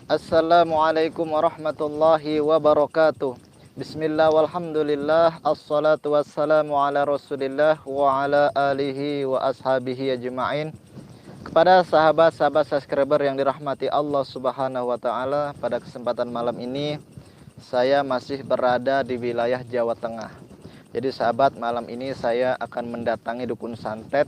Assalamualaikum warahmatullahi wabarakatuh. Bismillah walhamdulillah. Assalatu wassalamu ala rasulillah wa ala alihi wa ashabihi ajma'in. Kepada sahabat-sahabat subscriber yang dirahmati Allah subhanahu wa ta'ala, pada kesempatan malam ini saya masih berada di wilayah Jawa Tengah. Jadi sahabat, malam ini saya akan mendatangi Dukun Santet,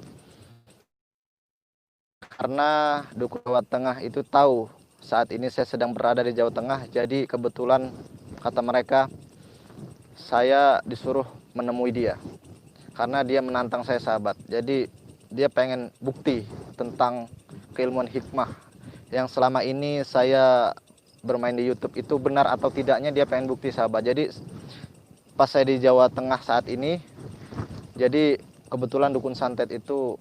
karena Dukun Jawa Tengah itu tahu saat ini saya sedang berada di Jawa Tengah. Jadi kebetulan kata mereka saya disuruh menemui dia karena dia menantang saya sahabat. Jadi dia pengen bukti tentang keilmuan hikmah yang selama ini saya bermain di YouTube itu benar atau tidaknya. Dia pengen bukti sahabat. Jadi pas saya di Jawa Tengah saat ini, jadi kebetulan Dukun Santet itu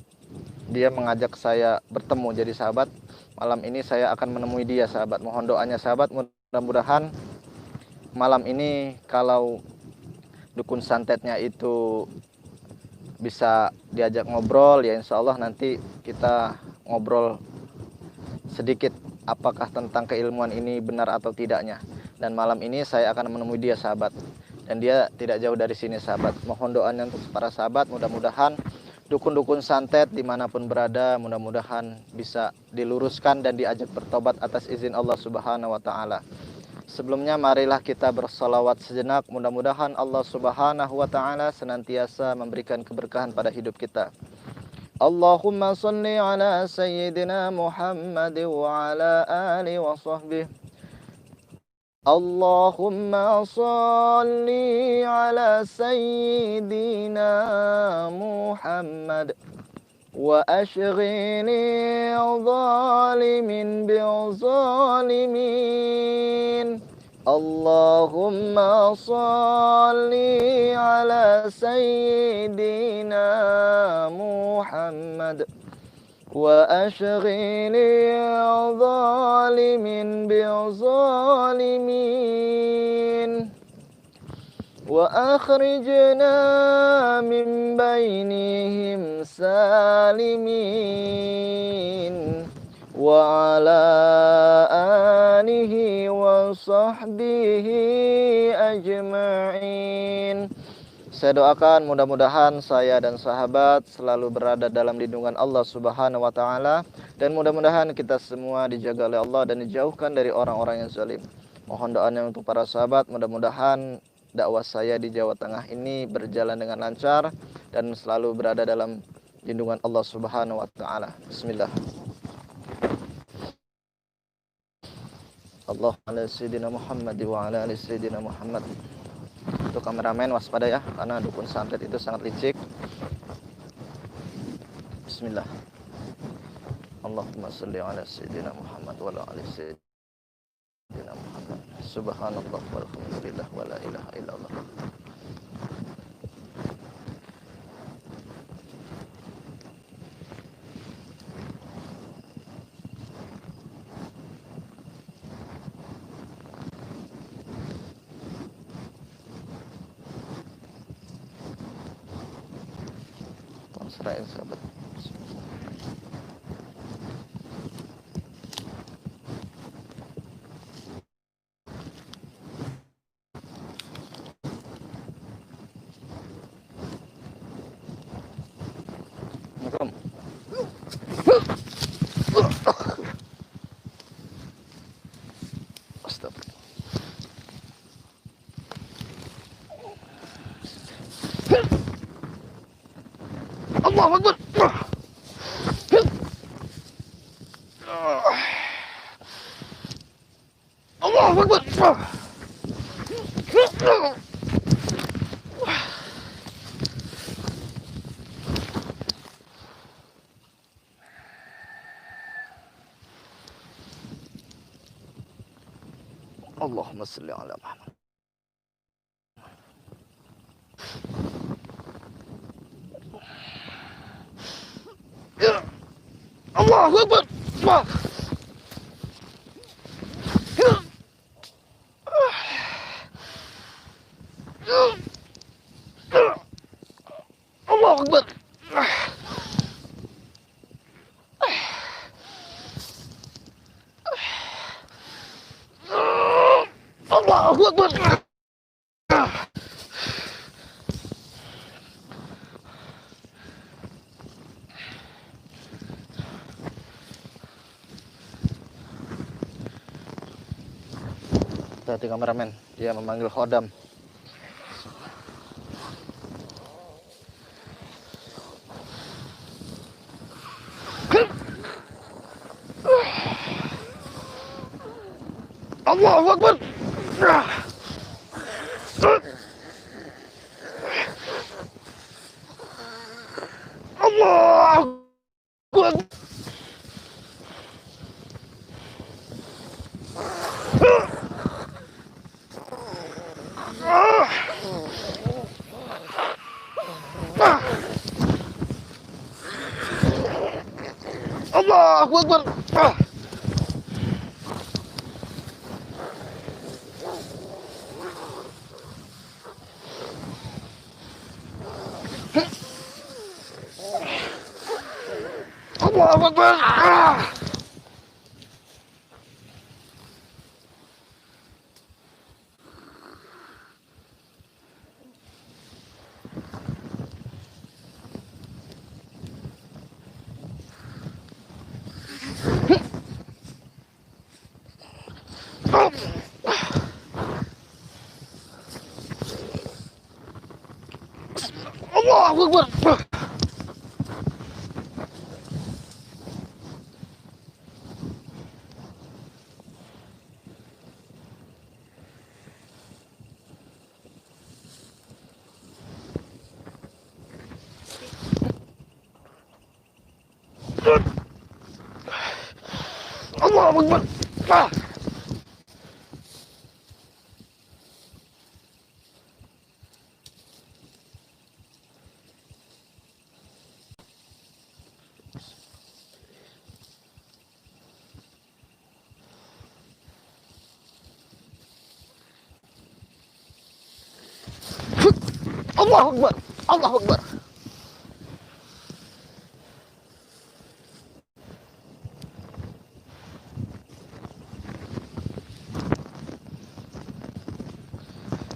dia mengajak saya bertemu. Jadi sahabat, malam ini saya akan menemui dia sahabat. Mohon doanya sahabat, mudah-mudahan malam ini kalau Dukun Santetnya itu bisa diajak ngobrol, ya insya Allah nanti kita ngobrol sedikit apakah tentang keilmuan ini benar atau tidaknya. Dan malam ini saya akan menemui dia sahabat, dan dia tidak jauh dari sini sahabat. Mohon doanya untuk para sahabat, mudah-mudahan dukun-dukun santet dimanapun berada, mudah-mudahan bisa diluruskan dan diajak bertobat atas izin Allah subhanahu wa ta'ala. Sebelumnya marilah kita bersalawat sejenak. Mudah-mudahan Allah subhanahu wa ta'ala senantiasa memberikan keberkahan pada hidup kita. Allahumma salli ala sayyidina Muhammad wa ala ali wa sahbihi. Allahumma salli ala sayyidina Muhammad wa ashghini zalimin bil zalimin. Allahumma salli ala sayyidina Muhammad wa ashghini zalimin bil zalimin wa akhrijna min bainihim salimin wa ala alihi wa sahbihi ajma'in. Saya doakan mudah-mudahan saya dan sahabat selalu berada dalam lindungan Allah subhanahu wa ta'ala, dan mudah-mudahan kita semua dijaga oleh Allah dan dijauhkan dari orang-orang yang zalim. Mohon doanya untuk para sahabat, mudah-mudahan dakwah saya di Jawa Tengah ini berjalan dengan lancar dan selalu berada dalam lindungan Allah subhanahu wa ta'ala. Bismillah. Allahumma sayyidina Muhammad wa ala ali sayyidina Muhammad. Untuk kameramen waspada ya, karena dukun santet itu sangat licik. Bismillah. Allahumma salli ala sayyidina Muhammad wa ala ali sayyidina Muhammad. Subhanallah walhamdulillah wa la ilaha illallah. Serahin sahabat. Assalamualaikum. Astagfirullah. Allahu Akbar. Allahu Akbar. Allahumma salli ala Muhammad. Ya Allahu Akbar. Allahu Akbar. Allahu Akbar. Hati kameramen, dia memanggil khodam. Allahu Akbar. Allahu Akbar. Allahu Akbar. Allahu Akbar. Allahu Akbar. Allahu Akbar. Allahu Akbar. Allahu Akbar.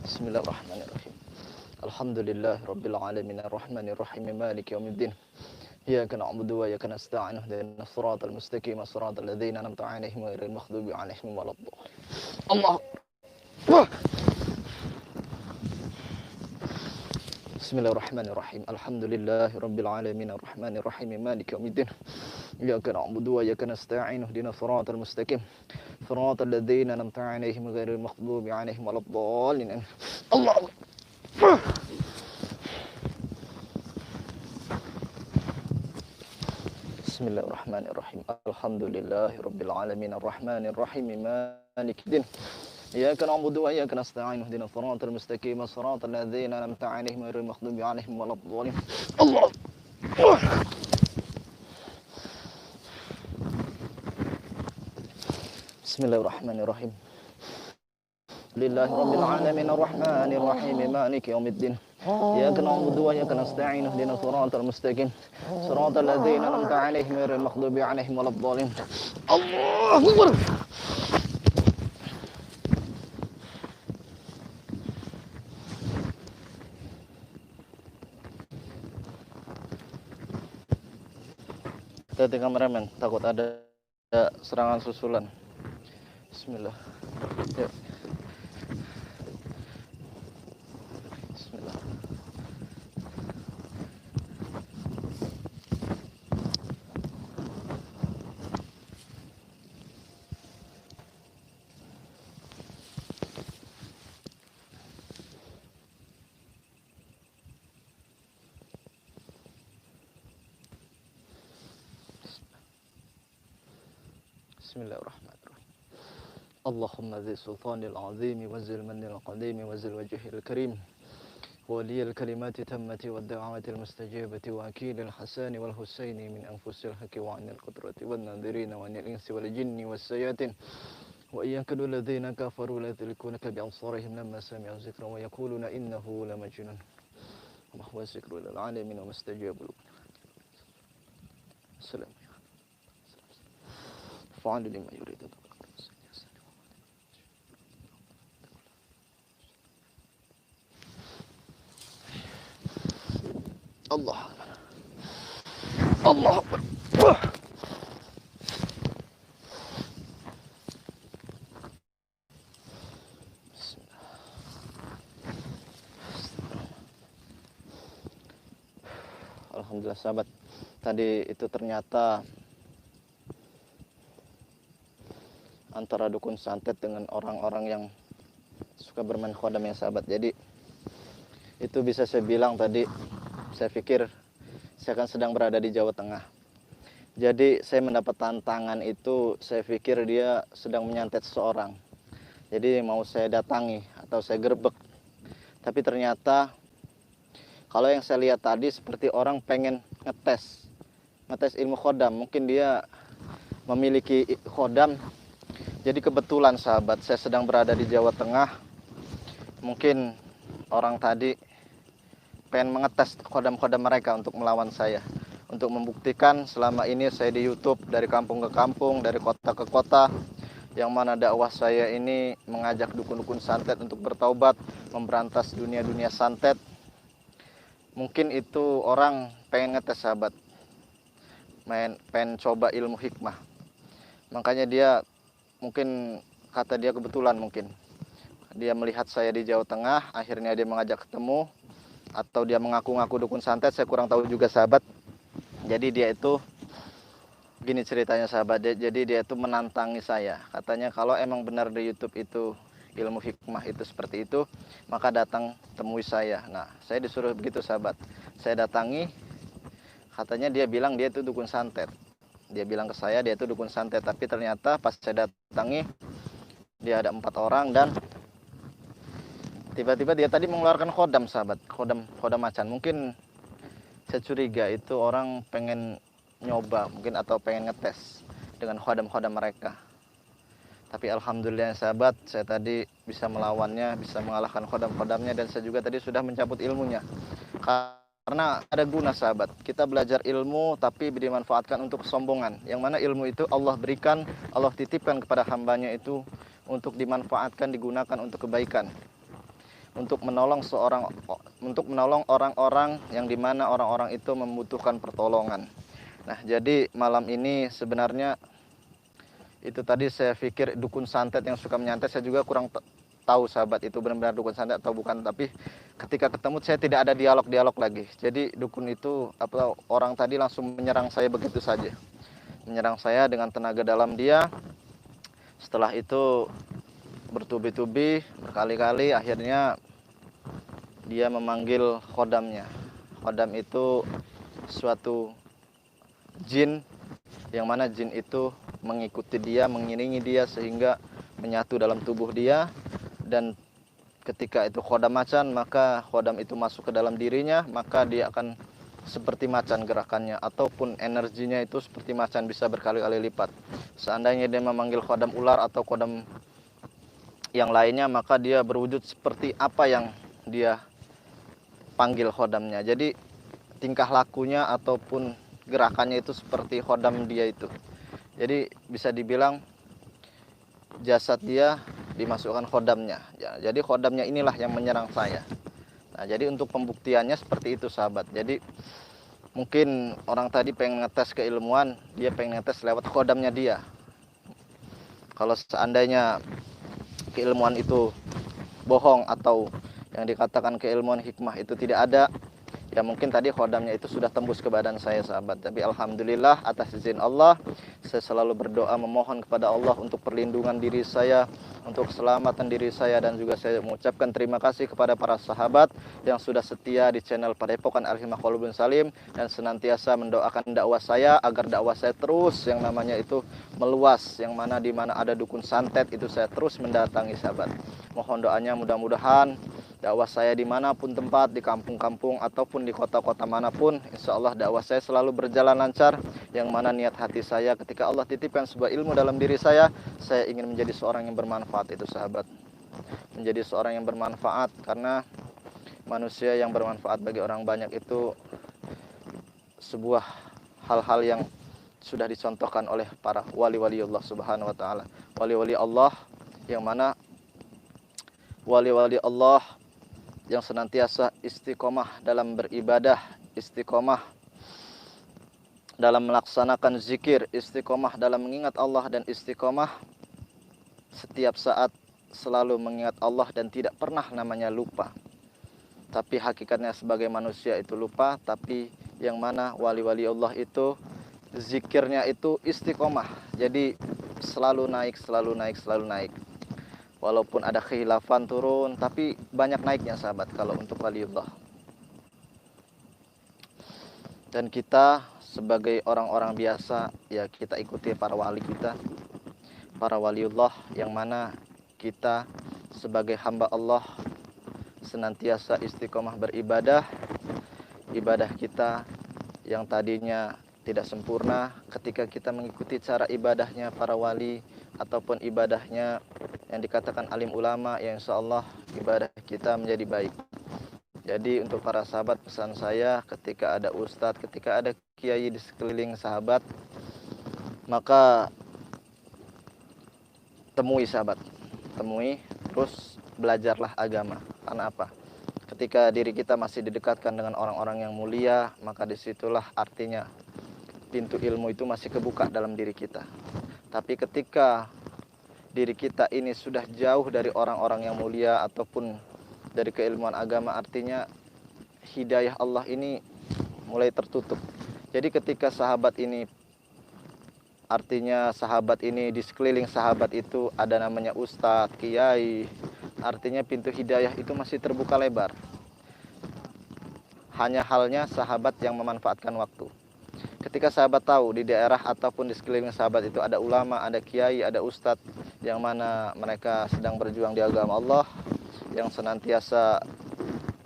Bismillahirrahmanirrahim. Alhamdulillahi rabbil alamin arrahmanir rahim maliki yaumiddin. Iyyaka na'budu wa iyyaka nasta'in ihdinas siratal mustaqim siratal ladzina an'amta 'alaihim ghairil maghdubi 'alaihim waladdallin. Allahu Akbar. Bismillahirrahmanirrahim. Alhamdulillahi rabbil alamin arrahmanir rahim maliki yaumiddin. Iyyaka na'budu wa iyyaka nasta'in ihdinas siratal mustaqim siratal ladzina an'amta 'alaihim ghairil maghdubi 'alaihim waladdallin. Allahu Akbar. Bismillahirrahmanirrahim. Alhamdulillahi rabbil alamin arrahmanir rahim maliki yaumiddin. Iyyaka na'budu wa iyyaka nasta'in ihdinas siratal mustaqim siratal ladzina an'amta 'alaihim ghairil maghdubi 'alaihim waladdallin. Allah. Bismillahirrahmanirrahim. Lillahi rabbil alamin arrahmanir rahim maliki yaumiddin. Iyyaka na'budu wa iyyaka nasta'in ihdinas siratal mustaqim siratal ladzina an'amta 'alaihim ghairil maghdubi 'alaihim waladdallin. Allahu Akbar. Hati kameramen, takut ada serangan susulan. Bismillah. Yuk. Bismillah. Bismillahirrahmanirrahim. Allahumma dzi sultanil azim wa zil manil qadim wa zil wajhil karim ولي الكلمات تمت والدعوات المستجابة وأكيل الحسن والحسين من أنفس الحق وعن القدرة والناظرين وعن الإنس والجن والسياطين وإن يكاد الذين كفروا ليزلقونك بأبصارهم لما سمعوا ذكرا ويقولون إنه لمجنون وما هو ذكر للعالمين وما استجابوا له. السلام فعل لما يريد. Allah. Allah Akbar. Alhamdulillah sahabat, tadi itu ternyata antara dukun santet dengan orang-orang yang suka bermain khodam ya sahabat. Jadi itu bisa saya bilang tadi, saya pikir saya kan sedang berada di Jawa Tengah. Jadi saya mendapat tantangan itu, saya pikir dia sedang menyantet seseorang. Jadi mau saya datangi atau saya gerbek. Tapi ternyata kalau yang saya lihat tadi seperti orang pengen ngetes ilmu khodam. Mungkin dia memiliki khodam. Jadi kebetulan sahabat, saya sedang berada di Jawa Tengah. Mungkin orang tadi pengen mengetes khodam-khodam mereka untuk melawan saya. Untuk membuktikan selama ini saya di YouTube dari kampung ke kampung, dari kota ke kota, yang mana dakwah saya ini mengajak dukun-dukun santet untuk bertaubat, memberantas dunia-dunia santet. Mungkin itu orang pengen ngetes sahabat, pengen coba ilmu hikmah. Makanya dia mungkin, kata dia kebetulan mungkin dia melihat saya di Jawa Tengah, akhirnya dia mengajak ketemu, atau dia mengaku-ngaku dukun santet, saya kurang tahu juga sahabat. Jadi dia itu gini ceritanya sahabat, jadi dia itu menantangi saya. Katanya kalau emang benar di YouTube itu ilmu hikmah itu seperti itu, maka datang temui saya. Nah, saya disuruh begitu sahabat. Saya datangi, katanya dia bilang dia itu dukun santet. Dia bilang ke saya dia itu dukun santet, tapi ternyata pas saya datangi dia ada 4 orang dan tiba-tiba dia tadi mengeluarkan khodam sahabat, khodam macan. Mungkin saya curiga itu orang pengen nyoba mungkin atau pengen ngetes dengan khodam mereka. Tapi alhamdulillah sahabat, saya tadi bisa melawannya, bisa mengalahkan khodam-khodamnya, dan saya juga tadi sudah mencabut ilmunya. Karena ada guna sahabat, kita belajar ilmu tapi dimanfaatkan untuk kesombongan. Yang mana ilmu itu Allah berikan, Allah titipkan kepada hambanya itu untuk dimanfaatkan, digunakan untuk kebaikan. Untuk menolong orang-orang yang dimana orang-orang itu membutuhkan pertolongan. Nah, jadi malam ini sebenarnya itu tadi saya pikir dukun santet yang suka menyantet, saya juga kurang tahu sahabat itu benar-benar dukun santet atau bukan. Tapi ketika ketemu saya tidak ada dialog lagi. Jadi dukun itu atau orang tadi langsung menyerang saya begitu saja. Menyerang saya dengan tenaga dalam dia. Setelah itu bertubi-tubi, berkali-kali, akhirnya dia memanggil khodamnya. Khodam itu suatu jin, yang mana jin itu mengikuti dia, mengiringi dia sehingga menyatu dalam tubuh dia. Dan ketika itu khodam macan, maka khodam itu masuk ke dalam dirinya, maka dia akan seperti macan gerakannya, ataupun energinya itu seperti macan, bisa berkali-kali lipat. Seandainya dia memanggil khodam ular atau khodam yang lainnya, maka dia berwujud seperti apa yang dia panggil khodamnya. Jadi tingkah lakunya ataupun gerakannya itu seperti khodam dia itu. Jadi bisa dibilang jasad dia dimasukkan khodamnya. Ya, jadi khodamnya inilah yang menyerang saya. Nah, jadi untuk pembuktiannya seperti itu sahabat. Jadi mungkin orang tadi pengen ngetes keilmuan, dia pengen ngetes lewat khodamnya dia. Kalau seandainya keilmuan itu bohong atau yang dikatakan keilmuan hikmah itu tidak ada, ya mungkin tadi khodamnya itu sudah tembus ke badan saya sahabat. Tapi alhamdulillah atas izin Allah, saya selalu berdoa memohon kepada Allah untuk perlindungan diri saya, untuk keselamatan diri saya, dan juga saya mengucapkan terima kasih kepada para sahabat yang sudah setia di channel Padepokan Al-Hikmah Qulubun Salim dan senantiasa mendoakan dakwah saya agar dakwah saya terus yang namanya itu meluas, yang mana di mana ada dukun santet itu saya terus mendatangi sahabat. Mohon doanya mudah-mudahan dakwah saya dimanapun tempat, di kampung-kampung ataupun di kota-kota manapun, insya Allah dakwah saya selalu berjalan lancar. Yang mana niat hati saya ketika Allah titipkan sebuah ilmu dalam diri saya ingin menjadi seorang yang bermanfaat itu sahabat. Menjadi seorang yang bermanfaat, karena manusia yang bermanfaat bagi orang banyak itu sebuah hal-hal yang sudah dicontohkan oleh para wali-wali Allah subhanahu wa ta'ala. Wali-wali Allah yang mana wali-wali Allah yang senantiasa istiqomah dalam beribadah, istiqomah dalam melaksanakan zikir, istiqomah dalam mengingat Allah, dan istiqomah setiap saat selalu mengingat Allah dan tidak pernah namanya lupa. Tapi hakikatnya sebagai manusia itu lupa, tapi yang mana wali-wali Allah itu zikirnya itu istiqomah. Jadi selalu naik, selalu naik, selalu naik. Walaupun ada khilafan turun, tapi banyak naiknya sahabat kalau untuk waliullah. Dan kita sebagai orang-orang biasa, ya kita ikuti para wali kita, para waliullah, yang mana kita sebagai hamba Allah senantiasa istiqomah beribadah. Ibadah kita yang tadinya tidak sempurna, ketika kita mengikuti cara ibadahnya para wali ataupun ibadahnya yang dikatakan alim ulama, ya insya Allah ibadah kita menjadi baik. Jadi untuk para sahabat, pesan saya, ketika ada ustadz, ketika ada kiai di sekeliling sahabat, maka temui sahabat, temui, terus belajarlah agama. Karena apa? Ketika diri kita masih didekatkan dengan orang-orang yang mulia, maka disitulah artinya pintu ilmu itu masih kebuka dalam diri kita. Tapi ketika diri kita ini sudah jauh dari orang-orang yang mulia ataupun dari keilmuan agama, artinya hidayah Allah ini mulai tertutup. Jadi ketika sahabat ini, artinya sahabat ini, di sekeliling sahabat itu ada namanya ustadz, kiai, artinya pintu hidayah itu masih terbuka lebar. Hanya halnya sahabat yang memanfaatkan waktu. Ketika sahabat tahu di daerah ataupun di sekeliling sahabat itu ada ulama, ada kiai, ada ustadz, yang mana mereka sedang berjuang di agama Allah, yang senantiasa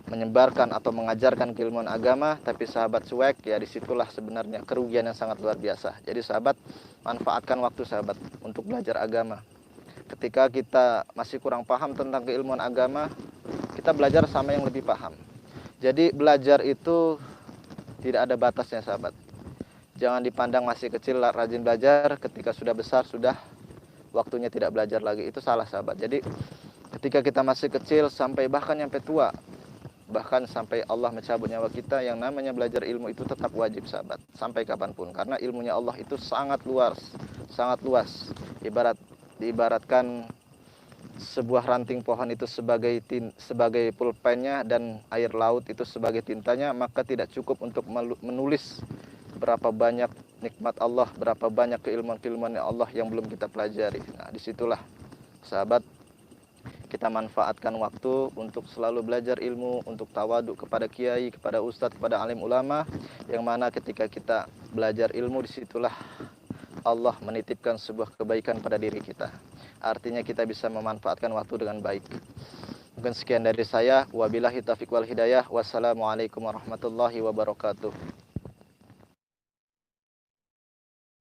menyebarkan atau mengajarkan keilmuan agama, tapi sahabat cuek, ya disitulah sebenarnya kerugian yang sangat luar biasa. Jadi sahabat, manfaatkan waktu sahabat untuk belajar agama. Ketika kita masih kurang paham tentang keilmuan agama, kita belajar sama yang lebih paham. Jadi belajar itu tidak ada batasnya sahabat. Jangan dipandang masih kecil rajin belajar, ketika sudah besar sudah waktunya tidak belajar lagi. Itu salah sahabat. Jadi ketika kita masih kecil sampai bahkan sampai tua, bahkan sampai Allah mencabut nyawa kita, yang namanya belajar ilmu itu tetap wajib sahabat, sampai kapanpun. Karena ilmunya Allah itu sangat luas, sangat luas. Diibaratkan sebuah ranting pohon itu sebagai pulpennya dan air laut itu sebagai tintanya, maka tidak cukup untuk menulis berapa banyak nikmat Allah, berapa banyak keilmuan-keilmuan Allah yang belum kita pelajari. Nah, disitulah sahabat, kita manfaatkan waktu untuk selalu belajar ilmu, untuk tawaduk kepada kiai, kepada ustadz, kepada alim ulama, yang mana ketika kita belajar ilmu, disitulah Allah menitipkan sebuah kebaikan pada diri kita. Artinya kita bisa memanfaatkan waktu dengan baik. Mungkin sekian dari saya. Wabillahi taufiq wal hidayah. Wassalamualaikum warahmatullahi wabarakatuh.